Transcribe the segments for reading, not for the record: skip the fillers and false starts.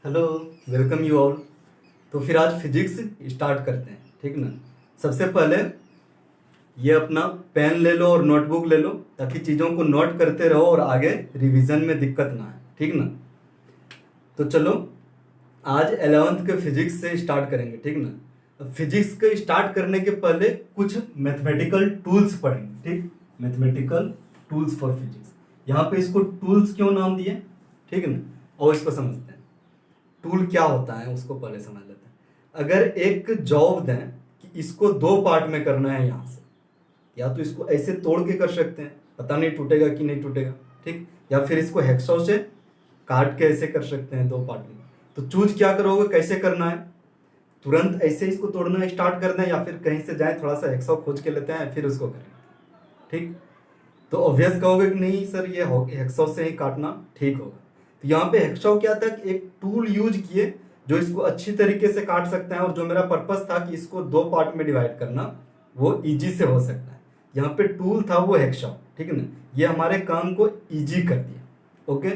Hello, welcome you all. तो फिर आज फिजिक्स स्टार्ट करते हैं, ठीक ना। सबसे पहले ये अपना पेन ले लो और नोटबुक ले लो ताकि चीज़ों को नोट करते रहो और आगे रिवीजन में दिक्कत ना आए, ठीक ना। तो चलो आज 11th के फिजिक्स से स्टार्ट करेंगे, ठीक ना। अब फिजिक्स के स्टार्ट करने के पहले कुछ मैथमेटिकल टूल्स पढ़ेंगे, ठीक। मैथमेटिकल टूल्स फॉर फिजिक्स, यहाँ पे इसको टूल्स क्यों नाम दिए, ठीक है ना। और इसको समझते हैं टूल क्या होता है, उसको पहले समझ लेते हैं। अगर एक जॉब दें कि इसको दो पार्ट में करना है, यहाँ से या तो इसको ऐसे तोड़ के कर सकते हैं, पता नहीं टूटेगा कि नहीं टूटेगा, ठीक। या फिर इसको हेक्सो से काट के ऐसे कर सकते हैं दो पार्ट में। तो चूज क्या करोगे, कैसे करना है। तुरंत ऐसे इसको तोड़ना स्टार्ट कर दें या फिर कहीं से जाए थोड़ा सा हेक्सो खोज के लेते हैं फिर उसको करें, ठीक। तो ऑब्वियस कहोगे कि नहीं सर ये हेक्सो से ही काटना ठीक होगा। तो यहाँ पे हेक्सो क्या था कि एक टूल यूज किए जो इसको अच्छी तरीके से काट सकते हैं, और जो मेरा पर्पस था कि इसको दो पार्ट में डिवाइड करना वो इजी से हो सकता है। यहाँ पे टूल था वो हेक्सो, ठीक है ना। ये हमारे काम को इजी कर दिया, ओके।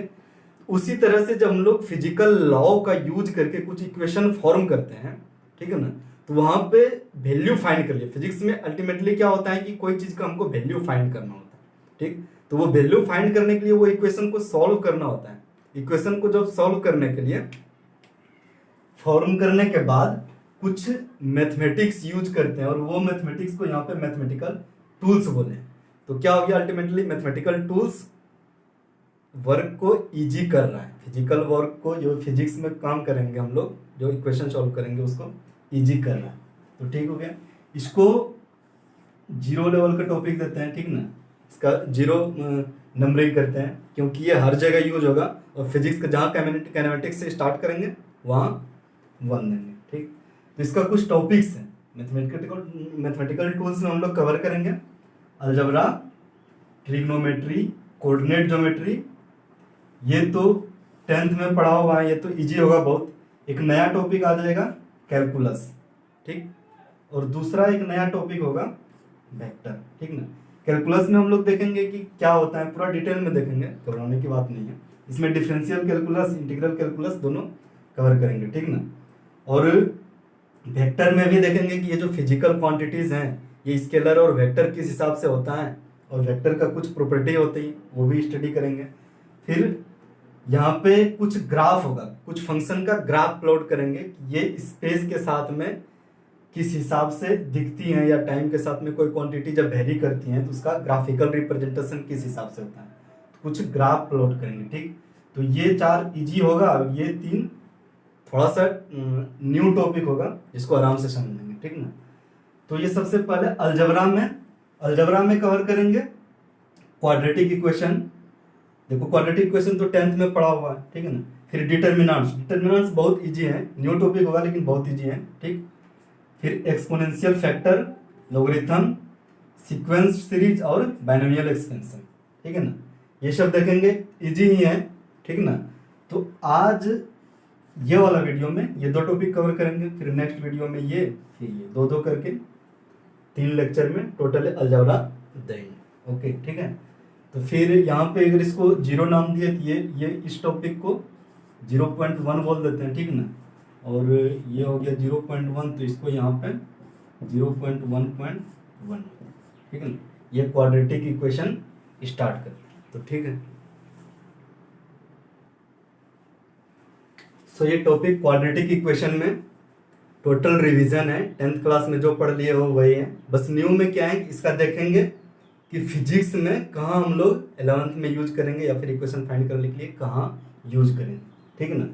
उसी तरह से जब हम लोग फिजिकल लॉ का यूज करके कुछ इक्वेशन फॉर्म करते हैं, ठीक है ना, तो वहां पे वैल्यू फाइंड कर लिया। फिजिक्स में अल्टीमेटली क्या होता है कि कोई चीज का हमको वैल्यू फाइंड करना होता है, ठीक। तो वो वैल्यू फाइंड करने के लिए वो इक्वेशन को सॉल्व करना होता है। इक्वेशन को जब सॉल्व करने के लिए फॉर्म करने के बाद कुछ मैथमेटिक्स यूज करते हैं, और वो मैथमेटिक्स को यहाँ पे मैथमेटिकल टूल्स बोले हैं। तो क्या हो गया, अल्टीमेटली मैथमेटिकल टूल्स वर्क को इजी कर रहा है। फिजिकल वर्क को जो फिजिक्स में काम करेंगे हम लोग, जो इक्वेशन सॉल्व करेंगे उसको इजी कर रहा है। तो ठीक हो गया। इसको जीरो लेवल का टॉपिक देते हैं, ठीक ना। इसका जीरो नंबरिंग करते हैं क्योंकि ये हर जगह यूज होगा, और फिजिक्स का जहाँ कैनेमेटिक्स से स्टार्ट करेंगे वहाँ वन देंगे, ठीक। तो इसका कुछ टॉपिक्स हैं मैथमेटिकल टूल्स में हम लोग कवर करेंगे। अलजबरा, ट्रिग्नोमेट्री, कोऑर्डिनेट ज्योमेट्री, ये तो 10th में पढ़ा हुआ है, ये तो इजी होगा बहुत। एक नया टॉपिक आ जाएगा कैलकुलस, ठीक। और दूसरा एक नया टॉपिक होगा वेक्टर, ठीक ना। कैलकुलस में हम लोग देखेंगे कि क्या होता है, पूरा डिटेल में देखेंगे, घबराने की बात नहीं है। इसमें डिफरेंशियल कैलकुलस, इंटीग्रल कैलकुलस दोनों कवर करेंगे, ठीक ना। और वेक्टर में भी देखेंगे कि ये जो फिजिकल क्वांटिटीज हैं ये स्केलर और वेक्टर किस हिसाब से होता है, और वेक्टर का कुछ प्रॉपर्टी होती है वो भी स्टडी करेंगे। फिर यहाँ पे कुछ ग्राफ होगा, कुछ फंक्शन का ग्राफ प्लॉट करेंगे कि ये स्पेस के साथ में किस हिसाब से दिखती हैं, या टाइम के साथ में कोई क्वांटिटी जब वेरी करती हैं तो उसका ग्राफिकल रिप्रेजेंटेशन किस हिसाब से होता है। तो कुछ ग्राफ प्लॉट करेंगे, ठीक। तो ये 4 इजी होगा, और ये 3 थोड़ा सा न्यू टॉपिक होगा जिसको आराम से समझेंगे, ठीक ना। तो ये सबसे पहले अलजबरा में कवर करेंगे क्वाड्रेटिक इक्वेशन। देखो क्वाड्रेटिक इक्वेशन तो 10th में पढ़ा हुआ है, ठीक है ना। फिर डिटर्मिनेंट्स बहुत इजी है, न्यू टॉपिक होगा लेकिन बहुत इजी है, ठीक। फिर exponential factor, logarithm, sequence series और बाइनोमियल एक्सपेंशन, ठीक है ना। ये सब देखेंगे, इजी ही है, ठीक ना। तो आज ये वाला वीडियो में ये 2 टॉपिक कवर करेंगे, फिर नेक्स्ट वीडियो में ये, फिर ये 2-2 करके 3 लेक्चर में टोटल अलजबरा देंगे, ओके, ठीक है। तो फिर यहाँ पे अगर इसको जीरो नाम दिए तो ये इस टॉपिक को 0.1 बोल देते हैं, ठीक ना। और ये हो गया 0.1, तो इसको यहाँ पे 0.1.1, ठीक है ना। ये क्वाड्रेटिक इक्वेशन स्टार्ट कर, तो ठीक है। सो ये टॉपिक क्वाड्रेटिक इक्वेशन में टोटल रिवीजन है, 10th क्लास में जो पढ़ लिए हो वही है। बस न्यू में क्या है इसका देखेंगे कि फिजिक्स में कहाँ हम लोग 11th में यूज करेंगे, या फिर इक्वेशन फाइंड करने के लिए कहाँ यूज करेंगे, ठीक है ना।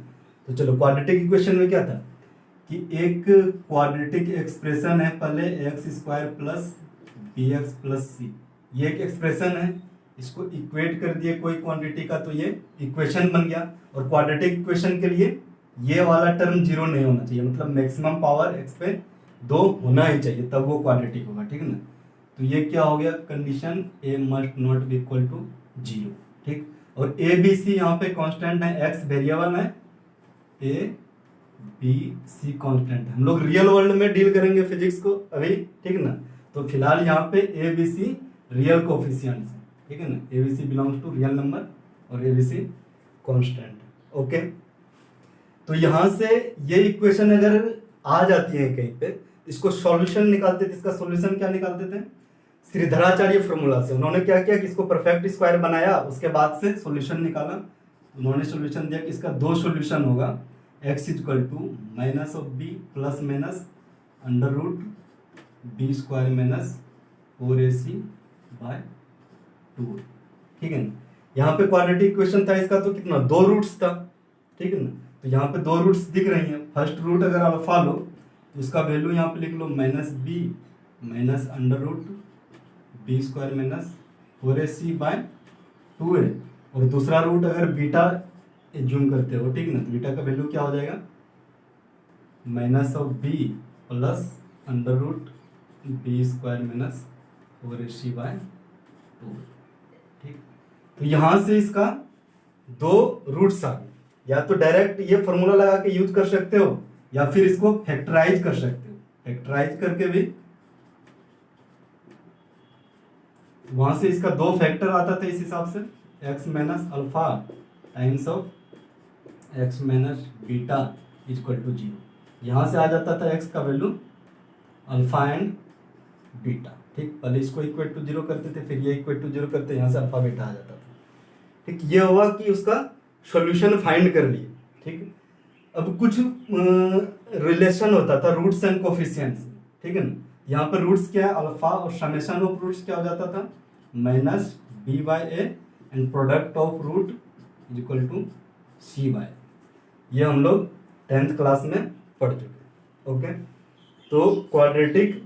तो चलो क्वाड्रेटिक इक्वेशन में क्या था कि एक क्वाड्रेटिक एक्सप्रेशन है, पहले x² plus bx plus c, ये एक एक्सप्रेशन है। इसको इक्वेट कर दिए कोई क्वांटिटी का तो ये इक्वेशन बन गया। और क्वाड्रेटिक इक्वेशन के लिए ये वाला टर्म 0 नहीं होना चाहिए, मतलब मैक्सिमम पावर x पे 2 होना ही चाहिए, तब वो क्वाड्रेटिक होगा, ठीक है ना। तो ये क्या हो गया, condition a must not be equal to 0, ठीक। और a b c यहाँ पे कांस्टेंट है, x वेरिएबल है, a b c कांस्टेंट है। हम लोग रियल वर्ल्ड में डील करेंगे फिजिक्स को अभी, ठीक है ना। तो फिलहाल यहाँ पे a b c real coefficients है, ठीक है ना। a b c belongs to real number और a b c constant, okay. तो यहाँ से ये इक्वेशन अगर आ जाती है कहीं पे, इसको सॉल्यूशन निकालते थे। इसका सॉल्यूशन क्या निकालते थे? श्रीधराचार्य फॉर्मूला से। उन्होंने क्या किया कि इसको परफेक्ट स्क्वायर बनाया, उसके बाद से सॉल्यूशन निकाला। उन्होंने सॉल्यूशन दिया कि इसका दो सॉल्यूशन होगा, x equal to minus of b plus minus under root b square minus 4ac by 2। ठीक है ना। यहाँ पे क्वाड्रेटिक इक्वेशन था इसका, तो कितना, दो रूट्स था। ठीक है ना। तो यहाँ पे दो रूट्स दिख रही हैं। फर्स्ट रूट अगर अल्फा लो तो इसका वैल्यू यहाँ पे लिख लो minus b minus under root b square minus 4ac by 2a। और दूसरा रूट अगर बीटा एज्यूम करते हो, ठीक है ना, तो बीटा का वैल्यू क्या हो जाएगा, minus of b plus under root b square minus 4ac by 2। ठीक। तो यहाँ से इसका दो रूट्स आ गए। या तो डायरेक्ट ये फॉर्मूला लगा के यूज कर सकते हो, या फिर इसको फैक्टराइज कर सकते हो। फैक्टराइज करके भी वहां से इसका दो फैक्टर आता था इस हिसाब से, x minus alpha times of x minus beta equal to 0। यहाँ से आ जाता था एक्स का वैल्यू अल्फा एंड बीटा। ठीक। पहले इसको इक्वल टू 0 करते थे, फिर ये इक्वल टू 0 करते, यहाँ से अल्फा बीटा आ जाता था। ठीक। ये हुआ कि उसका सॉल्यूशन फाइंड कर लिए। ठीक। अब कुछ रिलेशन होता था रूट्स एंड कोफिशिएंट्स। ठीक है ना। यहाँ पर रूट्स क्या है, अल्फा, और समेशन ऑफ रूट्स क्या हो जाता था, minus b by a and product of root is equal to c by. ये हम लोग 10th क्लास में पढ़ चुके। ओके। तो क्वाड्रेटिक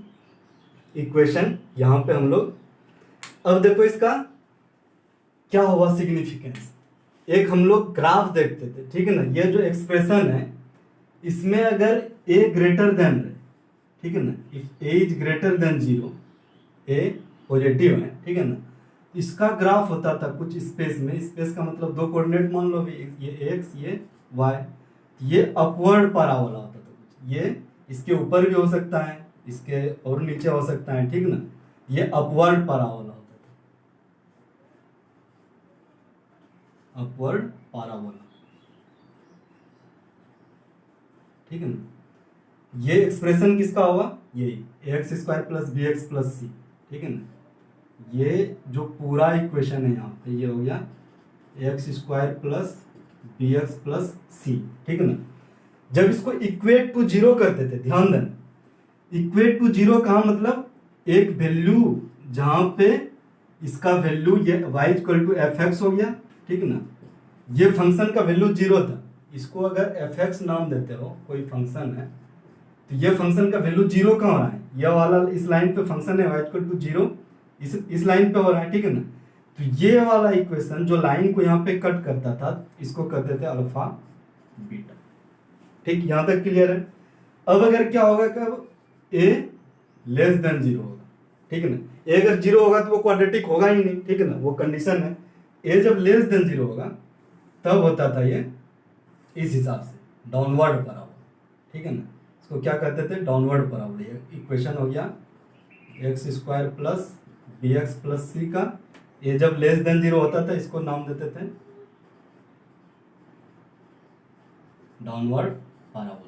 इक्वेशन यहाँ पे हम लोग, अब देखो इसका क्या हुआ सिग्निफिकेंस। एक हम लोग ग्राफ देखते थे। ठीक है ना। ये जो एक्सप्रेशन है इसमें अगर a ग्रेटर देन, ठीक है ना, if a is greater than 0, a positive है, ठीक है ना, इसका ग्राफ होता था कुछ स्पेस में। स्पेस का मतलब दो कोऑर्डिनेट मान लो, ये x ये y। ये अपवर्ड पैराबोला होता था कुछ। ये इसके ऊपर भी हो सकता है, इसके और नीचे हो सकता है। ठीक ना। ये अपवर्ड पैराबोला होता था, अपवर्ड पैराबोला। ठीक है ना। ये एक्सप्रेशन किसका हुआ, ये x square plus b x plus c. ठीक है ना। ये जो पूरा इक्वेशन है यहाँ पे, ये हो गया x square plus b x plus c. ठीक है ना। जब इसको इक्वेट टू 0 करते थे, ध्यान देना, इक्वेट टू 0 का मतलब एक वैल्यू जहां पे इसका वैल्यू ये y equal to f x हो गया। ठीक ना। ये फंक्शन का वैल्यू 0 था, इसको अगर एफ एक्स नाम देते हो, कोई फंक्शन है, तो ये फंक्शन का वैल्यू 0 का हो रहा है। ये वाला इस लाइन पे फंक्शन है y इक्वल टू 0, इस लाइन पे हो रहा है। ठीक है ना। तो ये वाला इक्वेशन जो लाइन को यहाँ पे कट करता था, इसको कहते थे अल्फा बीटा। ठीक। यहां तक क्लियर है। अब अगर क्या होगा, कब a लेस देन 0 होगा। ठीक है ना। a अगर 0 होगा तो वो क्वाड्रेटिक होगा ही नहीं। ठीक है ना। वो कंडीशन है। a जब लेस देन 0 होगा तब होता था ये इस हिसाब से डाउनवर्ड पैराबोला। ठीक है ना। इसको क्या कहते थे, डाउनवर्ड पैराबोला। ये इक्वेशन हो गया x square plus b x plus c का। a जब लेस देन 0 होता था, इसको नाम देते थे डाउनवर्ड पैराबोला।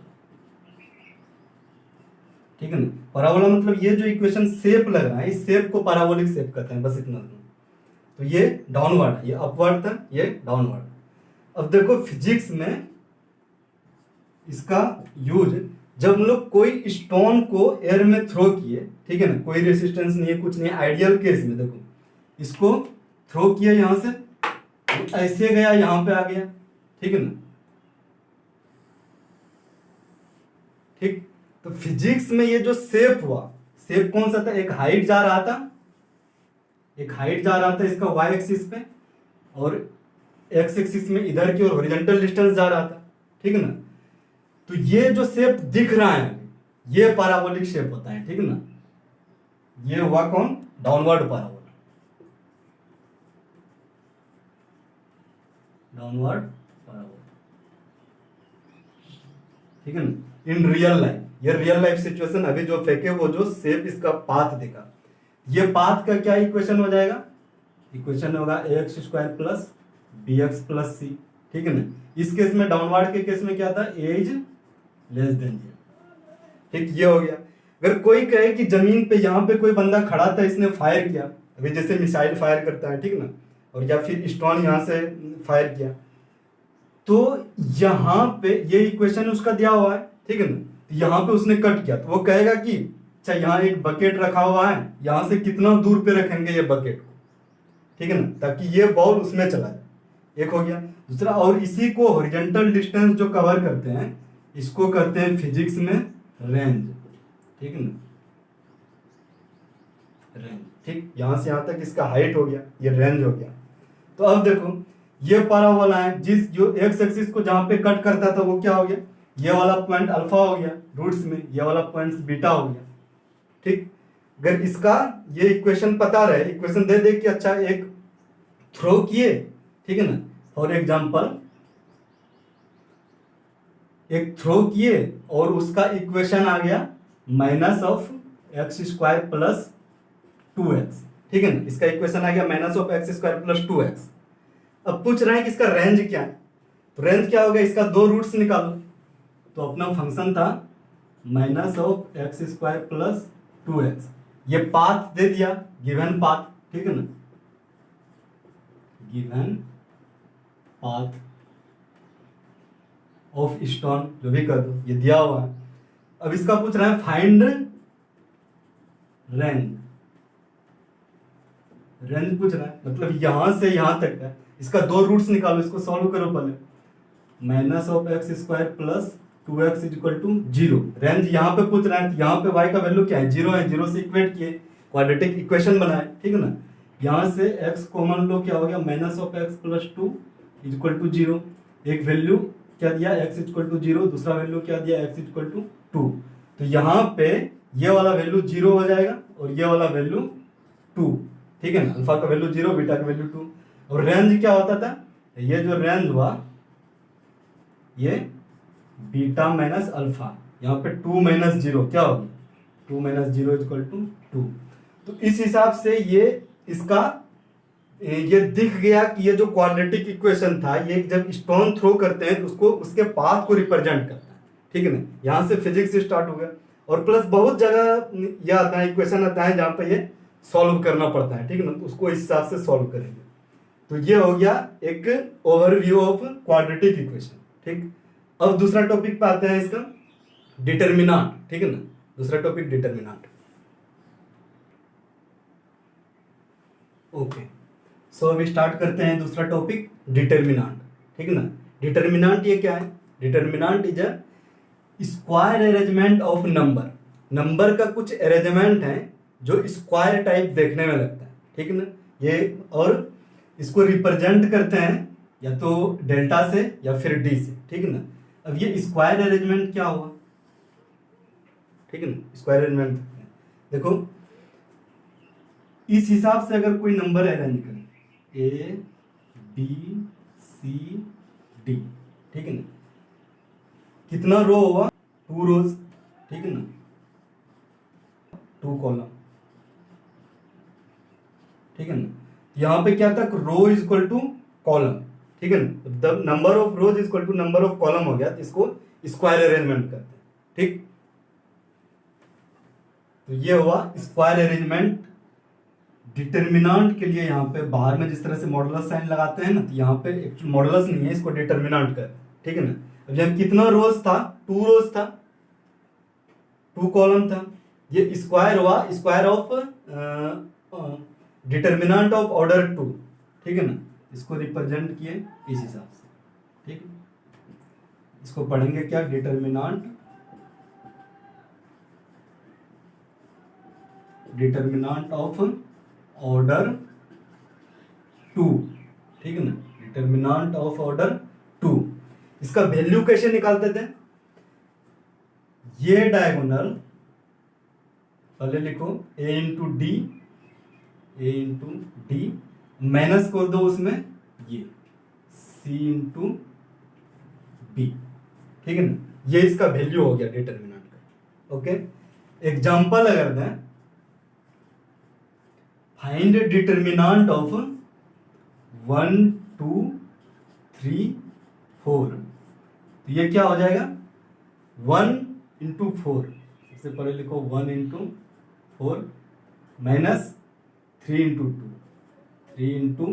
ठीक है ना। पैराबोला मतलब ये जो इक्वेशन शेप लग रहा है, इस शेप को पैराबोलिक शेप कहते हैं, बस इतना। तो ये डाउनवर्ड, ये अपवर्ड था, ये डाउनवर्ड। अब देखो फिजिक्स में इसका यूज, जब हम लोग कोई स्टोन को एयर में थ्रो किए, ठीक है ना, कोई रेसिस्टेंस नहीं है, कुछ नहीं है, आइडियल केस में देखो, इसको थ्रो किया यहां से, ऐसे गया, यहां पे आ गया। ठीक है ना। ठीक। तो फिजिक्स में ये जो शेप हुआ, शेप कौन सा था, एक हाइट जा रहा था, एक हाइट जा रहा था इसका y एक्सिस पे, और x एक्सिस में इधर की ओर हॉरिजॉन्टल डिस्टेंस जा रहा था। ठीक है ना। तो ये जो शेप दिख रहा है, ये पैराबोलिक शेप होता है। ठीक है ना। ये हुआ कौन, डाउनवर्ड पैराबोला, डाउनवर्ड पैराबोला। ठीक है ना। इन रियल लाइफ, ये रियल लाइफ सिचुएशन, अभी जो फेंके वो जो शेप इसका पाथ देखा, ये पाथ का क्या इक्वेशन हो जाएगा, इक्वेशन होगा x square plus b x plus c. ठीक है ना। इस केस में डाउनवर्ड के केस में क्या था, एज लेस देन 0, ठीक, ये हो गया। अगर कोई कहे कि जमीन पे यहाँ पे कोई बंदा खड़ा था, इसने फायर किया, अभी जैसे मिसाइल फायर करता है, ठीक ना, और या फिर स्टोन यहाँ से फायर किया, तो यहाँ पे ये इक्वेशन उसका दिया हुआ है, ठीक है ना, तो यहाँ पे उसने कट किया, तो वो कहेगा कि अच्छा यहाँ एक बकेट रखा हुआ है, यहाँ से कितना दूर पे रखेंगे ये बकेट को, ठीक है ना, ताकि ये बॉल उसमें चला जाए, एक हो गया। दूसरा, और इसी को हॉरिजॉन्टल डिस्टेंस जो कवर करते हैं, इसको कहते हैं फिजिक्स में रेंज, ठीक है ना, रेंज, ठीक, यहां से यहां तक इसका हाइट हो गया, ये रेंज हो गया। तो अब देखो ये पैराबोला है, जिस जो एक्स एक्सिस को जहां पे कट करता था वो क्या हो गया, ये वाला पॉइंट अल्फा हो गया रूट्स में, ये वाला पॉइंट बीटा हो गया, ठीक। अगर इसका ये इक्वेशन पता रहे, इक्वेशन दे दे कि अच्छा एक थ्रो किए, ठीक है ना, फॉर एग्जाम्पल एक थ्रो किए और उसका इक्वेशन आ गया minus of x square plus 2x, ठीक है ना, इसका इक्वेशन आ गया minus of x square plus 2x। अब पूछ रहे हैं कि इसका रेंज क्या है, तो रेंज क्या होगा, इसका दो रूट्स निकालो, तो अपना फंक्शन था minus of x square plus 2x, ये पाथ दे दिया, गिवन पाथ, ठीक है ना, गिवन पाथ ऑफ स्टोन, जो भी कर दो, ये दिया हुआ है। अब इसका पूछ रहा है फाइंड रेंज, रेंज पूछ रहा है, मतलब यहां से यहां तक है, इसका दो रूट्स निकालो, इसको सॉल्व करो पहले, minus of x square plus 2x equal to 0, range यहाँ पे पूछ रहा है, यहाँ पे y का वैल्यू क्या है, 0 है, 0 से इक्वेट किए, क्वाड्रेटिक इक्वेशन बनाए, ठीक है ना, यहाँ से x कॉमन लो, क्या हो गया minus of x plus 2 equal to 0, एक वैल्यू क्या दिया x इक्वल टू 0, दूसरा वैल्यू क्या दिया x इक्वल टू 2, तो यहाँ पे ये वाला वैल्यू 0 हो जाएगा और ये वाला वैल्यू 2, ठीक है ना, अल्फा का वैल्यू 0, बीटा का वैल्यू 2, और रेंज क्या होता था, ये जो रेंज हुआ ये बीटा माइनस अल्फा, यहाँ पे 2 माइनस 0 क्या होगी, 2 माइनस 0 इक्वल टू 2। तो इस हिसाब से ये इसका ये दिख गया कि ये जो क्वाड्रेटिक इक्वेशन था, ये जब स्टोन थ्रो करते हैं तो उसको उसके पाथ को रिप्रेजेंट करता है, ठीक है ना, यहाँ से फिजिक्स स्टार्ट हो गया। और प्लस बहुत जगह ये आता है, इक्वेशन आता है जहाँ पे ये सॉल्व करना पड़ता है, ठीक है ना, तो उसको इस हिसाब से सॉल्व करेंगे। तो ये हो गया एक ओवरव्यू ऑफ क्वाड्रेटिक इक्वेशन, ठीक। अब दूसरा टॉपिक पे आते हैं, इसका डिटर्मिनांट, ठीक है ना, दूसरा टॉपिक डिटर्मिनांट। ओके, सो अभी स्टार्ट करते हैं दूसरा टॉपिक डिटर्मिनांट, ठीक है ना। डिटर्मिनांट ये क्या है, determinant is a square arrangement of number, number का कुछ अरेंजमेंट है जो स्क्वायर टाइप देखने में लगता है, ठीक है ना, ये, और इसको रिप्रेजेंट करते हैं या तो डेल्टा से या फिर डी से, ठीक है ना। अब ये स्क्वायर अरेंजमेंट क्या हुआ, ठीक है ना, स्क्वायर अरेंजमेंट देखो, इस हिसाब से अगर कोई नंबर अरेंज करें ए बी सी डी, ठीक है ना, कितना रो हुआ, 2 रोज, ठीक है ना, 2 कॉलम, ठीक है ना। यहाँ पे क्या था, row is equal to column, ठीक है ना, the number of rows is equal to number of column हो गया, तो इसको स्क्वायर अरेंजमेंट करते हैं, ठीक। तो ये हुआ स्क्वायर अरेंजमेंट। डिटर्मिनांट के लिए यहाँ पे बाहर में जिस तरह से मॉडुलस साइन लगाते हैं ना, तो यहाँ पे एक्चुअल मॉडुलस नहीं है, इसको डिटर्मिनांट कर, ठीक है ना। अब यहाँ कितना रोज था, 2 रोज था, 2 कॉलम था, ये स्क्वायर हुआ, square of determinant of order 2, ठीक है ना, इसको रिप्रेजेंट किए इस हिसाब से, ठीक है। इसको पढ़ेंगे क्या, डिटर्मिनांट, डिटर्मिनांट ऑफ ऑर्डर 2, ठीक है ना, डिटर्मिनांट ऑफ ऑर्डर 2। इसका वैल्यू कैसे निकालते थे, ये डायगोनल पहले लिखो a इंटू डी माइनस कर दो उसमें ये c इंटू बी, ठीक है ना, ये इसका वैल्यू हो गया डिटर्मिनेंट का। ओके, एग्जांपल अगर दें, फाइंड डिटर्मिनेंट ऑफ 1 2 3 4, तो ये क्या हो जाएगा 1 × 4, सबसे पहले लिखो 1 × 4 माइनस 3 × 2, 3 × 2,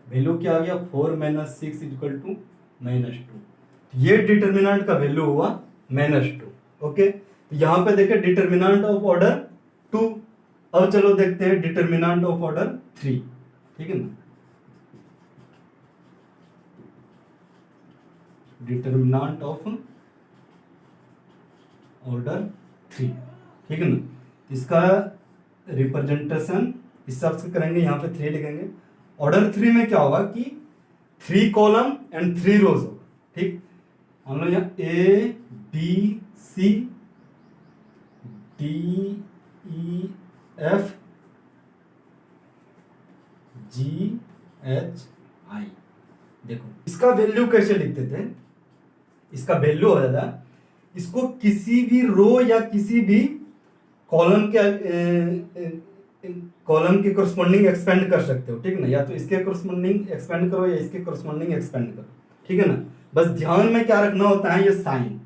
वैल्यू क्या आ गया 4 - 6 = -2, ये डिटर्मिनेंट का वैल्यू हुआ -2। ओके, तो यहां पे देखिए डिटर्मिनेंट ऑफ ऑर्डर 2। अब चलो देखते हैं डिटर्मिनेंट ऑफ ऑर्डर 3, ठीक है ना। डिटर्मिनेंट ऑफ ऑर्डर 3, ठीक है ना। इसका रिप्रेजेंटेशन इस हिसाब से करेंगे, यहाँ पे 3 लिखेंगे। ऑर्डर 3 में क्या होगा कि 3 कॉलम एंड 3 रोज होगा, ठीक। हम लोग यहाँ A B C D E F G H I, देखो इसका वैल्यू कैसे लिखते थे, इसका वैल्यू हो जाता, इसको किसी भी रो या किसी भी कॉलम के करस्पॉन्डिंग एक्सपेंड कर सकते हो, ठीक है ना। या तो इसके करस्पॉन्डिंग एक्सपेंड करो या इसके करस्पॉन्डिंग एक्सपेंड करो, ठीक है ना। बस ध्यान में क्या रखना होता है, ये साइन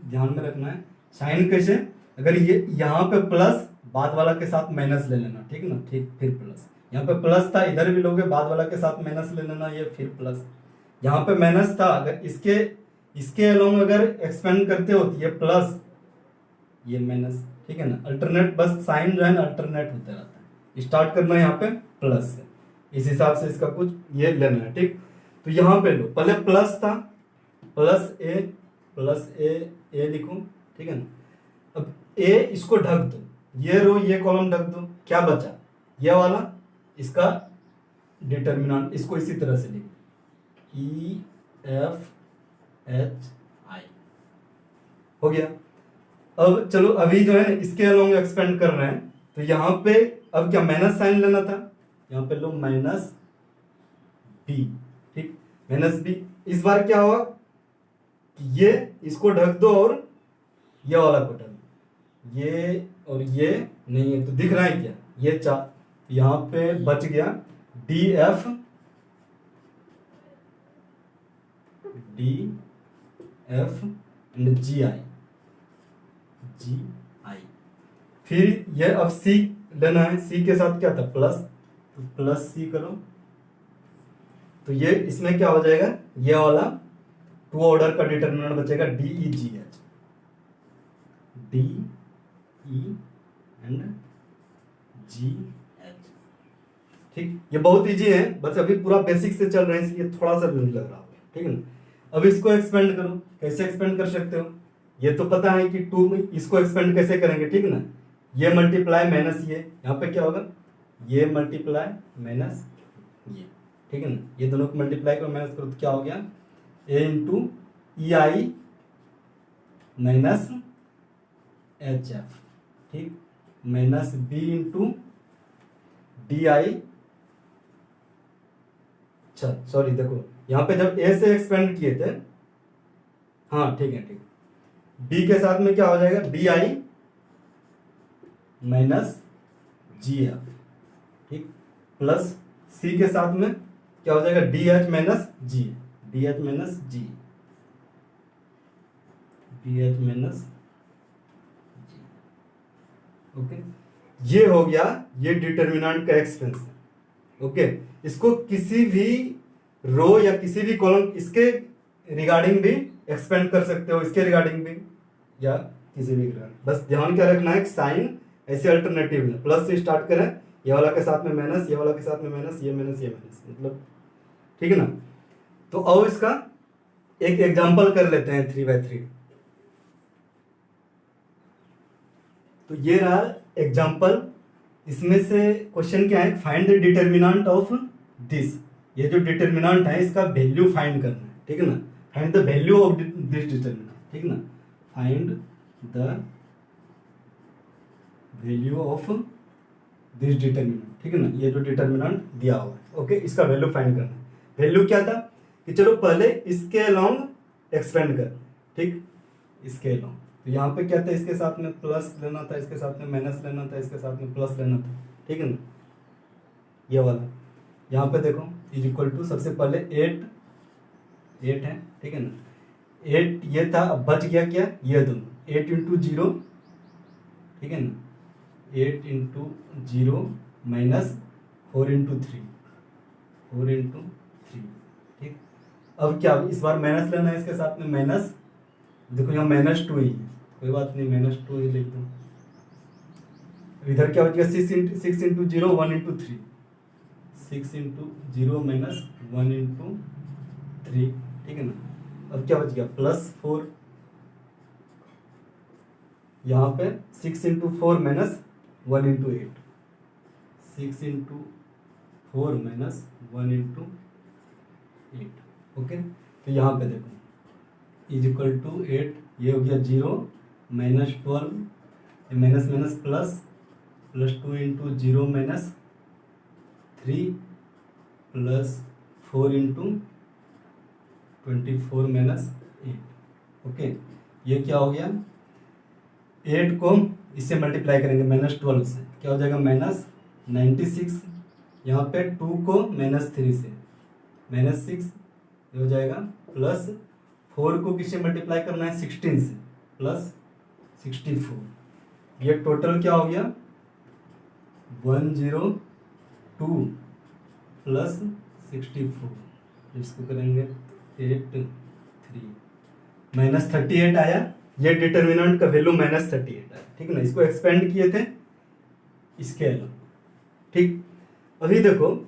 ध्यान में रखना है। साइन कैसे, अगर ये यहाँ पे प्लस बाद वाला के साथ माइनस ले लेना, ठीक है ना, ठीक, फिर प्लस। यहाँ पे प्लस था, इधर भी लोगे बाद वाला के साथ माइनस ले लेना, ये फिर प्लस। यहाँ पे माइनस था, अगर इसके अलोंग अगर एक्सपेंड करते हो तो ये प्लस, ये माइनस, ठीक है ना। अल्टरनेट, बस साइन जो है ना अल्टरनेट होता रहता है। स्टार्ट करना है यहाँ पे प्लस से, इस हिसाब से इसका कुछ ये लेना है, ठीक। तो यहाँ पे लो, पहले प्लस था, प्लस ए लिखो, ठीक है ना। अब ए इसको ढक दो, ये रो ये कॉलम ढक दो, क्या बचा ये वाला, इसका डिटर्मिनेंट, इसको इसी तरह से लिख EFHI, हो गया। अब चलो, अभी जो है ना इसके अलोंग एक्सपेंड कर रहे हैं, तो यहाँ पे अब क्या माइनस साइन लेना था, यहाँ पे लो -B, ठीक, -B। इस बार क्या हुआ कि ये इसको ढक दो और ये वाला को ढक दो, ये और ये नहीं है तो दिख रहा है क्या, ये 4, यहाँ पे बच गया DF एंड GI। फिर ये अब C लेना है, C के साथ क्या था प्लस, तो प्लस C करो, तो ये इसमें क्या हो जाएगा, ये वाला 2 ऑर्डर का डिटर्मिनेंट बचेगा DEGH, DE एंड GH, ठीक। ये बहुत इजी है, बस अभी पूरा बेसिक से चल रहे हैं इसलिए थोड़ा सा नहीं लग रहा होगा, ठीक है ना। अब इसको एक्सपेंड करो, कैसे एक्सपेंड कर सकते हो, ये तो पता है कि 2 में इसको एक्सपेंड कैसे करेंगे, ठीक है ना। ये मल्टीप्लाई माइनस ये, यहाँ पे क्या होगा, ये मल्टीप्लाई माइनस ये, ठीक है ना। ये दोनों को मल्टीप्लाई करो माइनस करो तो क्या हो गया, A × EI - HF, ठीक, -B × DI। अच्छा सॉरी, देखो यहाँ पे जब A से एक्सपेंड किए थे, हाँ ठीक है, ठीक, B के साथ में क्या हो जाएगा DI - GF, ठीक, प्लस C के साथ में क्या हो जाएगा DH - G, DH - G, okay. ये हो गया, ये डिटर्मिनेंट का एक्सपेंशन, ओके। इसको किसी भी रो या किसी भी कॉलम इसके रिगार्डिंग भी एक्सपेंड कर सकते हो, इसके रिगार्डिंग भी या किसी भी रिगार्डिंग। बस ध्यान क्या रखना है, साइन ऐसे अल्टरनेटिव में प्लस से स्टार्ट करें, ये वाला के साथ में माइनस, ये वाला के साथ में माइनस, ये माइनस, ये माइनस, मतलब ठीक है ना। तो अब इसका एक एग्जांपल कर लेते हैं 3/3। तो ये रहा एग्जांपल, इसमें से क्वेश्चन क्या है, find the determinant of this. ये जो डिटर्मिनेंट है इसका वैल्यू फाइंड करना है, ठीक है ना। Find the value of this determinant, ठीक है ना। Find the value of this determinant, ठीक है ना। ये जो डिटर्मिनेंट दिया हुआ है, ओके, इसका वैल्यू फाइंड करना है। वैल्यू क्या था कि चलो पहले इसके अलोंग एक्सपेंड कर, ठीक, इसके अलोंग। तो यहाँ पे क्या था, इसके साथ में प्लस लेना था, इसके साथ में माइनस लेना था, इसके साथ में प्लस लेना था, ठीक है ना। ये वाला यहाँ पे देखो इज इक्वल टू, सबसे पहले 8 है, ठीक है ना, 8 ये था, अब बच गया क्या, ये दोनों, 8 इंटू 0, ठीक है ना, 8 इंटू 0 माइनस 4 इंटू 3, 4 इंटू 3, ठीक। अब क्या, इस बार माइनस लेना है इसके साथ में, माइनस, देखो यहाँ -2 ही है, कोई बात नहीं, -2 ही लिख दो। इधर क्या हो जाएगा, 6 into 0 1 into 3, 6 into 0 minus 1 into 3, ठीक है ना। अब क्या बच गया, +4, यहाँ पे 6 into 4 minus 1 into 8, 6 into 4 minus 1 into 8, okay. तो यहाँ पे देखो इज इक्वल टू 8, ये हो गया 0 -12, minus minus plus, +2 into 0 minus 3 +4 into 24 minus 8, okay. ये क्या हो गया, 8 को इससे मल्टीप्लाई करेंगे -12 से, क्या हो जाएगा, -96, यहाँ पे 2 को -3 से -6, ये हो जाएगा, +4 को किससे मल्टीप्लाई करना है, 16 से, +64, ये टोटल क्या हो गया, 102 + 64, इसको करेंगे 8 3 -38 आया, ये डिटर्मिनेंट का वैल्यू -38 आया, ठीक है ना। इसको एक्सपेंड किए थे इसके अलावा, ठीक। अभी देखो,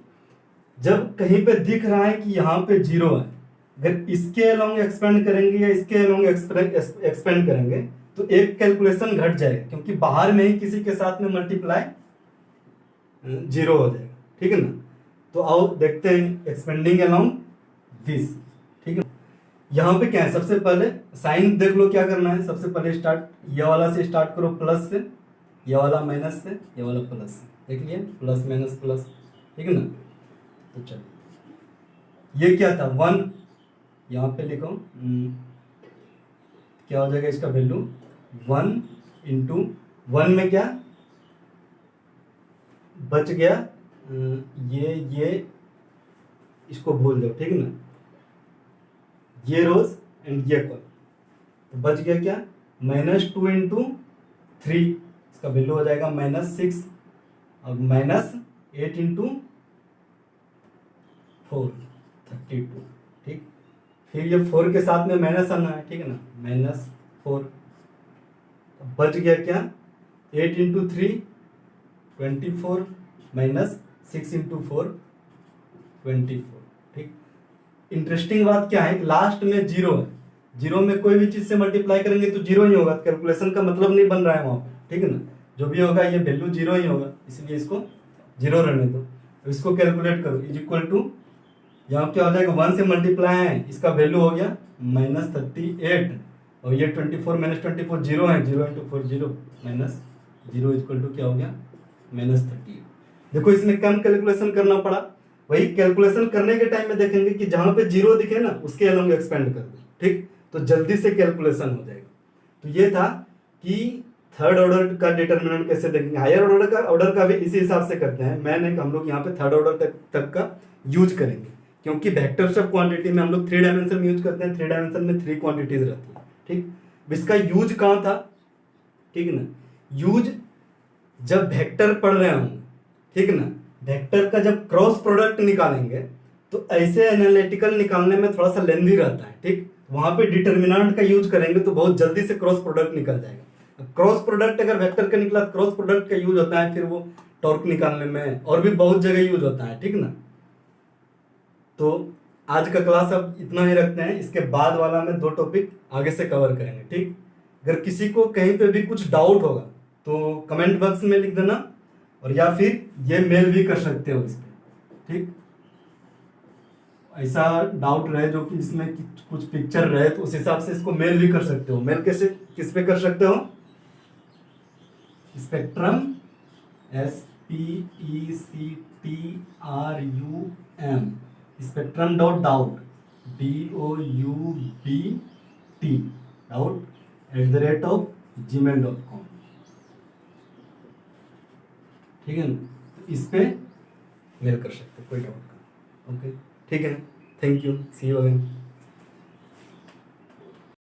जब कहीं पे दिख रहा है कि यहाँ पे 0 है, अगर इसके अलोंग एक्सपेंड करेंगे या इसके अलोंग एक्सपेंड करेंगे तो एक कैलकुलेशन घट जाएगा, क्योंकि बाहर में ही किसी के साथ में मल्टीप्लाई 0 हो जाएगा, ठीक है ना। तो आओ देखते हैं, एक्सपेंडिंग अलोंग दिस, ठीक है। यहाँ पे क्या है, सबसे पहले साइन देख लो क्या करना है, सबसे पहले स्टार्ट ये वाला से स्टार्ट करो, प्लस से, ये वाला माइनस से, ये वाला प्लस से, देख लिया, प्लस माइनस प्लस, ठीक है ना। तो चलो, ये क्या था, 1, यहाँ पे लिखो, क्या हो जाएगा इसका वैल्यू, 1 इंटू 1 में क्या बच गया, ये इसको भूल दो, ठीक है ना, ये रोज एंड ये कॉल, तो बच गया क्या, -2 इंटू 3, इसका वैल्यू हो जाएगा -6, और -8 इंटू 4 32, ठीक। फिर ये 4 के साथ में माइनस आना है, ठीक है ना, -4, बच गया क्या, 8 इंटू 3 24 -6 इंटू 4 24, ठीक। इंटरेस्टिंग बात क्या है, लास्ट में 0 है, 0 में कोई भी चीज से मल्टीप्लाई करेंगे तो 0 ही होगा, कैलकुलेशन का मतलब नहीं बन रहा है वहां पे, ठीक है ना। जो भी होगा ये वैल्यू 0 ही होगा, इसलिए इसको 0 रहने दो। तो इसको कैलकुलेट करो, इज इक्वल टू, यहाँ क्या हो जाएगा, 1 से मल्टीप्लाई है, इसका वैल्यू हो गया -38, और ये 24 -24 0 है, 0 इंटू 4 0, -0 इक्वल टू क्या हो गया, -38। देखो इसमें कम कैलकुलेशन करना पड़ा, वही कैलकुलेशन करने के टाइम में देखेंगे कि जहां पे 0 दिखे ना उसके अलोंग एक्सपेंड कर दो, ठीक, तो जल्दी से कैलकुलेशन हो जाएगा। तो ये था कि थर्ड ऑर्डर का डिटर्मिनेंट कैसे देखेंगे, हायर ऑर्डर का भी इसी हिसाब से करते हैं, मैंने हम लोग यहाँ पे थर्ड ऑर्डर तक का यूज करेंगे, क्योंकि वेक्टर्स ऑफ क्वांटिटी में हम लोग 3 डायमेंशन में यूज करते हैं, 3 डायमेंशन में 3 क्वांटिटीज रहती है, ठीक। इसका यूज कहाँ था, ठीक है ना, यूज जब वेक्टर पढ़ रहे होंगे, ठीक है ना, वेक्टर का जब क्रॉस प्रोडक्ट निकालेंगे तो ऐसे एनालिटिकल निकालने में थोड़ा सा लेंदी रहता है, ठीक। वहां पे डिटर्मिनेंट का यूज करेंगे तो बहुत जल्दी से क्रॉस प्रोडक्ट निकल जाएगा। क्रॉस प्रोडक्ट अगर वेक्टर का निकला, क्रॉस प्रोडक्ट का यूज होता है फिर वो टॉर्क निकालने में और भी बहुत जगह यूज होता है, ठीक ना। तो आज का क्लास अब इतना ही रखते हैं, इसके बाद वाला में 2 टॉपिक आगे से कवर करेंगे, ठीक। अगर किसी को कहीं पे भी कुछ डाउट होगा तो कमेंट बॉक्स में लिख देना, और या फिर ये मेल भी कर सकते हो इस पे, ठीक। ऐसा डाउट रहे जो कि इसमें कुछ पिक्चर रहे तो उस हिसाब से इसको मेल भी कर सकते हो। मेल कैसे, किस पे कर सकते हो, spectrum SPECTRUM spectrum.doubt DOUBT doubt@gmail.com, ठीक है ना। इस पे मेल कर सकते हो, कोई डाउट ओके, ठीक है, thank you, see you again.